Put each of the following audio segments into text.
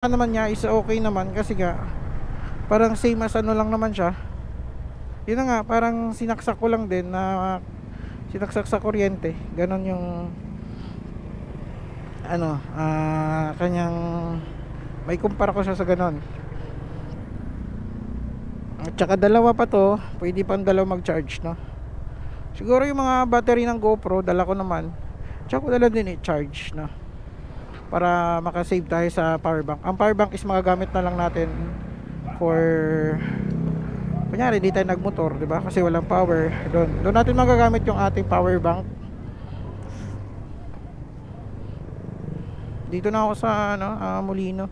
naman niya is okay naman kasi nga parang same as ano lang naman siya. Yun na nga, parang sinaksak ko lang din na sinaksak sa kuryente. Ganon yung ano, kanyang may kumpara ko siya sa ganon. At saka dalawa pa to, pwede pang dalawa mag-charge, no? Siguro yung mga battery ng GoPro dala ko naman, tsaka ko dala din i-charge, no? Para makasave tayo sa power bank. Ang power bank is magagamit na lang natin for kunyari di tayo nagmotor, di ba? Kasi walang power. Doon natin magagamit yung ating power bank. Dito na ako sa ano, Molino.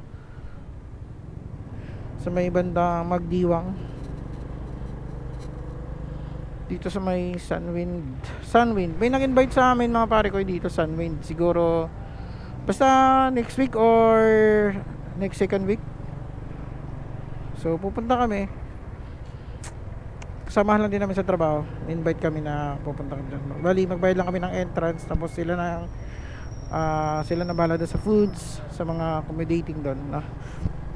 Sa may bandang Magdiwang. Dito sa may Sunwind. May nag-invite sa amin mga pare ko dito Sunwind. Siguro basta next week or next second week. So pupunta kami. Kasamahan lang din namin sa trabaho. Invite kami na pupunta kami dyan. Bali magbayad lang kami ng entrance. Tapos sila na bahala doon sa foods, sa mga accommodating doon, no?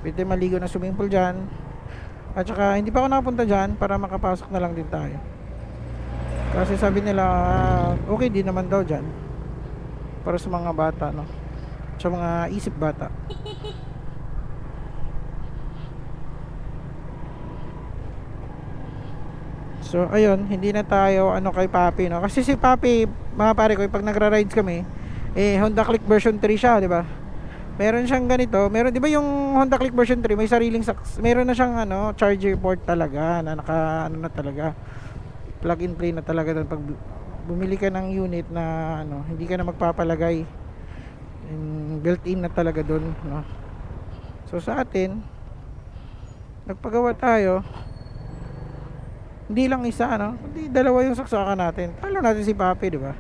Pwede maligo na swimming pool dyan. At saka hindi pa ako nakapunta dyan para makapasok na lang din tayo. Kasi sabi nila okay din naman daw dyan para sa mga bata, no? Sa mga isip bata. So ayun, hindi na tayo ano kay Papi, no? Kasi si Papi, mga pare ko, pag nagra-rides kami, Honda Click version 3 siya, di ba? Meron siyang ganito, meron 'di ba yung Honda Click version 3, may sariling meron na siyang ano, charger port talaga na naka ano na talaga. Plug and play na talaga doon pag bumili ka ng unit na ano, hindi ka na magpapalagay. Built-in na talaga doon, no? So sa atin, nagpagawa tayo. Hindi lang isa, ano? Hindi dalawa yung saksakan natin. Talo natin si Papi, di ba?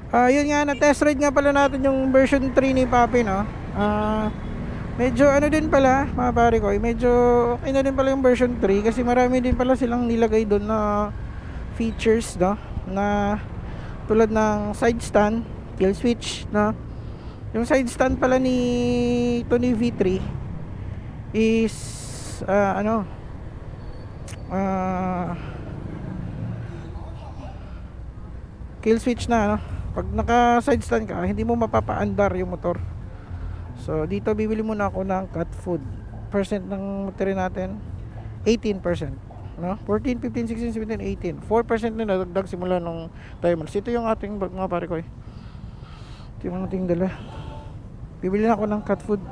Yun nga, na test ride nga pala natin yung version 3 ni Papi, no? Medyo ano din pala, mga pare ko, medyo okay na din pala yung version 3 kasi marami din pala silang nilagay doon na features, no? Na tulad ng side stand, kill switch, no? Yung side stand pala ni Tony V3 is kill switch na, no? Pag naka side stand ka, hindi mo mapapaandar yung motor. So dito bibili muna ako ng cat food. Percent ng motor natin 18%, no? 14, 15, 16, 17, 18. 4% na nadagdag simula nung timers. Ito yung ating mga pare ko. Ito yung ating dala. Bibili na ako ng cat food.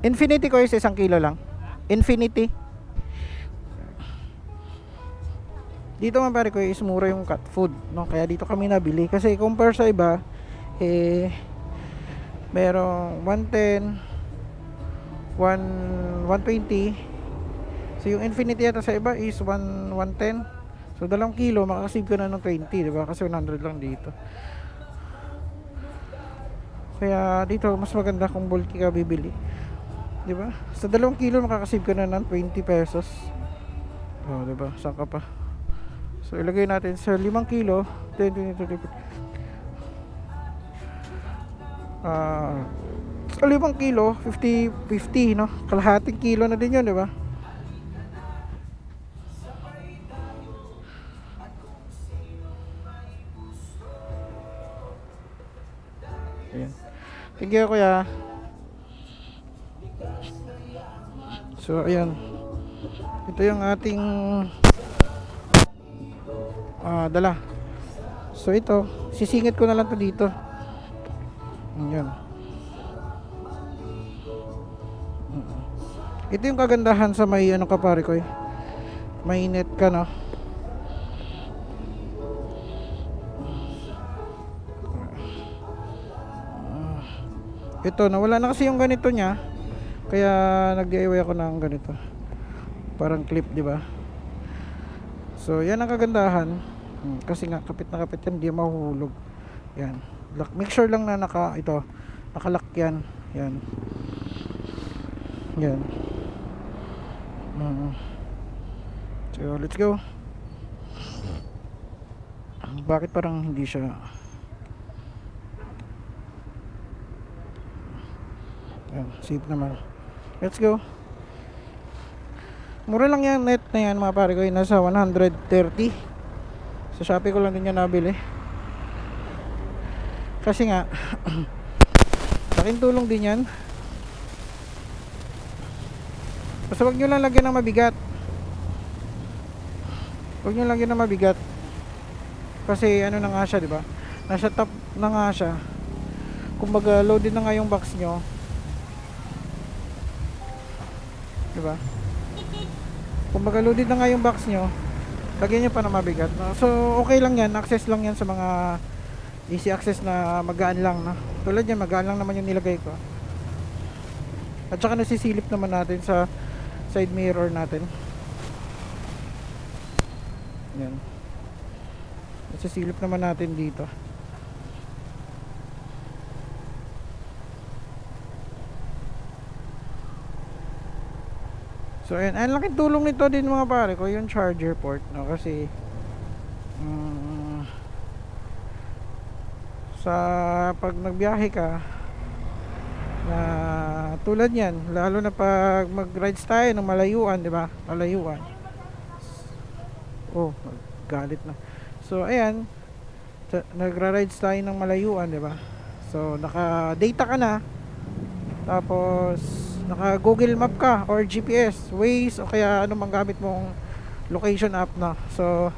Infinity ko is 1 kilo lang. Infinity. Dito mga pare ko is mura yung cat food, no? Kaya dito kami nabili. Kasi compare sa iba, merong 110, 120. So yung Infinity yata sa iba is 110. So 2 kilo, makakasave ka na ng 20, diba? Kasi 100 lang dito. Kaya dito mas maganda kung bulky ka bibili, diba? Sa 2 kilo makakasave ka na ng 20 pesos. Oh, diba? Saan ka pa? So ilagay natin sa 5 kilo 10, 20, 30. Sa 5 kilo 50, 50, no? Kalahating kilo na din yun, diba? Ayan. Thank you, kuya. So ayan, ito yung ating dala. So ito, sisingit ko na lang to dito. Ayan. Ito yung kagandahan sa may ano ka pare ko, may net ka, no? Ito, nawala na kasi yung ganito niya. Kaya nag-DIY ako ng ganito. Parang clip, di ba? So, yan ang kagandahan. Kasi nga kapit na kapit yan, hindi mahuhulog. Yan. Make sure lang na nakalock yan. Yan. Yan. So let's go. Bakit parang hindi siya? Yan, safe naman. Let's go. Mura lang yan, net na yan mga pare ko. Nasa 130. Sa Shopee ko lang din yan nabili. Kasi nga laking tulong din yan. Basta wag nyo lang lagyan ng mabigat. Huwag nyo lagyan ng mabigat. Kasi ano na nga siya, diba? Nasa top na nga siya. Kumbaga loaded na nga yung box nyo, diba? Kumbaga loaded na nga yung box nyo, lagyan nyo pa ng mabigat, no? So okay lang yan, access lang yan sa mga easy access na magaan lang, no? Tulad yan, magaan lang naman yung nilagay ko. At saka nasisilip naman natin sa side mirror natin. Yan. Nasisilip naman natin dito. So ayan, ang laking tulong nito din mga pare ko, yung charger port, no? Kasi sa pag nagbiyahe ka na tulad yan, lalo na pag mag-rides tayo ng malayuan, di ba? Malayuan. Oh, galit na. So ayan, nagra-rides tayo ng malayuan, di ba? So naka-data ka na. Tapos naka Google Map ka or GPS, Waze, o kaya ano mang gamit mong location app na. So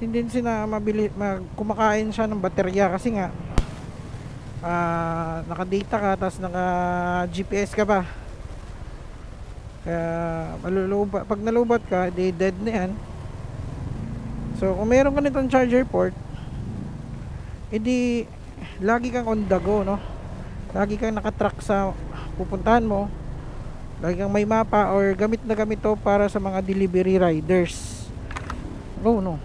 tendency na kumakain siya ng baterya kasi nga naka-data ka, tapos naka-GPS ka pa. Kaya pag nalubat ka, dead na yan. So kung meron ka nitong charger port, edi lagi kang on the go, no? Lagi kang nakatrack sa pupuntahan mo. Lagi kang may mapa, or gamit na gamit to para sa mga delivery riders. Oh no.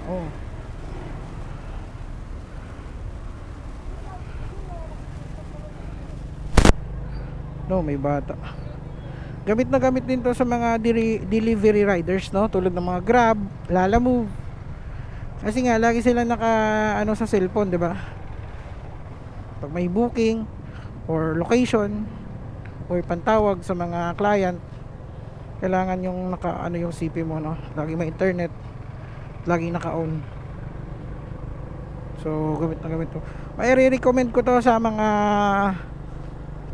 Oh. No, may bata. Gamit na gamit din to sa mga delivery riders, no? Tulad ng mga Grab, Lalamove. Kasi nga lagi sila naka sa cellphone, 'di ba? Pag may booking or location or pantawag sa mga client, kailangan yung yung CP mo, no? Lagi may internet, lagi naka-on. So gamit na gamit to. May recommend ko to sa mga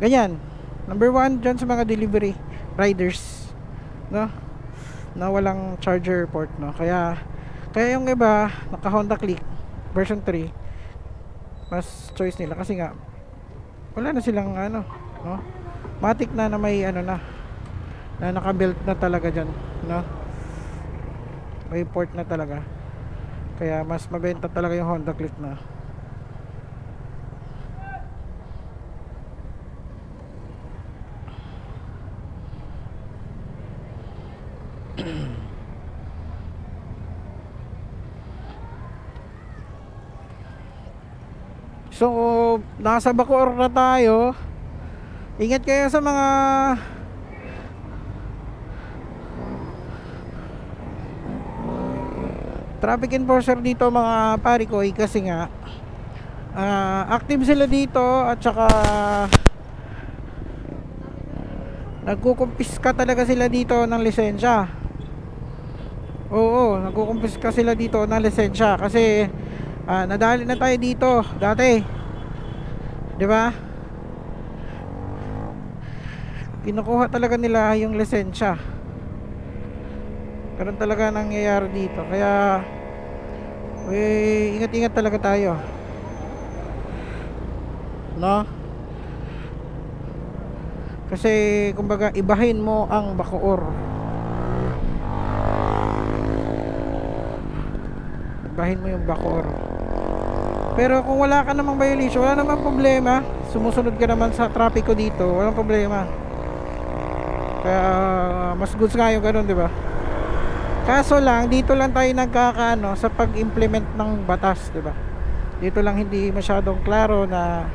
ganyan. Number 1 dyan sa mga delivery riders, no? Na walang charger port, no? Kaya yung iba naka Honda Click version 3, mas choice nila kasi nga wala na silang no? Matic na may na naka-built na talaga dyan, no? May port na talaga. Kaya mas mabenta talaga yung Honda Click na. So nasa Bacoor na tayo. Ingat kayo sa mga traffic enforcer dito mga parikoy, kasi nga active sila dito, at saka nagkukumpiska talaga sila dito ng lisensya. Oo, nagkukumpiska sila dito ng lisensya kasi nadali na tayo dito dati, di ba? Kinukuha talaga nila yung lisensya. Ganun talaga nangyayari dito. Kaya ingat-ingat talaga tayo, no? Kasi kumbaga ibahin mo ang Bacoor. Ibahin mo yung Bacoor. Pero kung wala ka namang violation, wala namang problema. Sumusunod ka naman sa trapiko dito, walang problema. Kaya mas goods nga yung ganun, di ba? Kaso lang dito lang tayo nagkakaano sa pag-implement ng batas, 'di ba? Dito lang hindi masyadong klaro na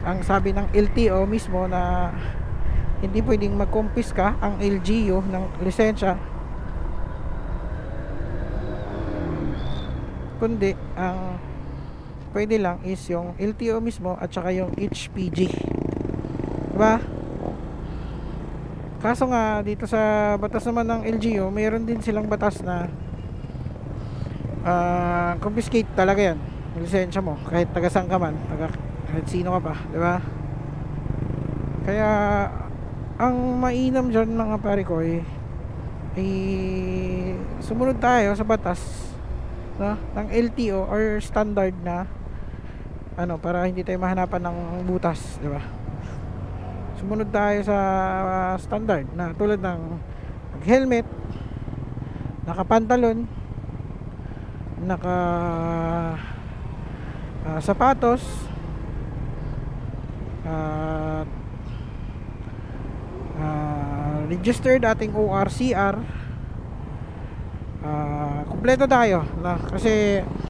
ang sabi ng LTO mismo na hindi pwedeng magkumpiska ang LGU ng lisensya, kundi ang pwede lang is yung LTO mismo at saka yung HPG, diba? Kaso nga dito sa batas naman ng LGU, mayroon din silang batas na confiscate talaga yan yung lisensya mo kahit taga saan ka man, kahit sino ka pa, diba? Kaya ang mainam dyan mga pare ko sumunod tayo sa batas, no, ng LTO or standard na ano, para hindi tayo mahanapan ng butas, di ba? Sumunod tayo sa standard na tulad ng helmet, nakapantalon, naka sapatos, registered ating ORCR, kumpleto tayo na, kasi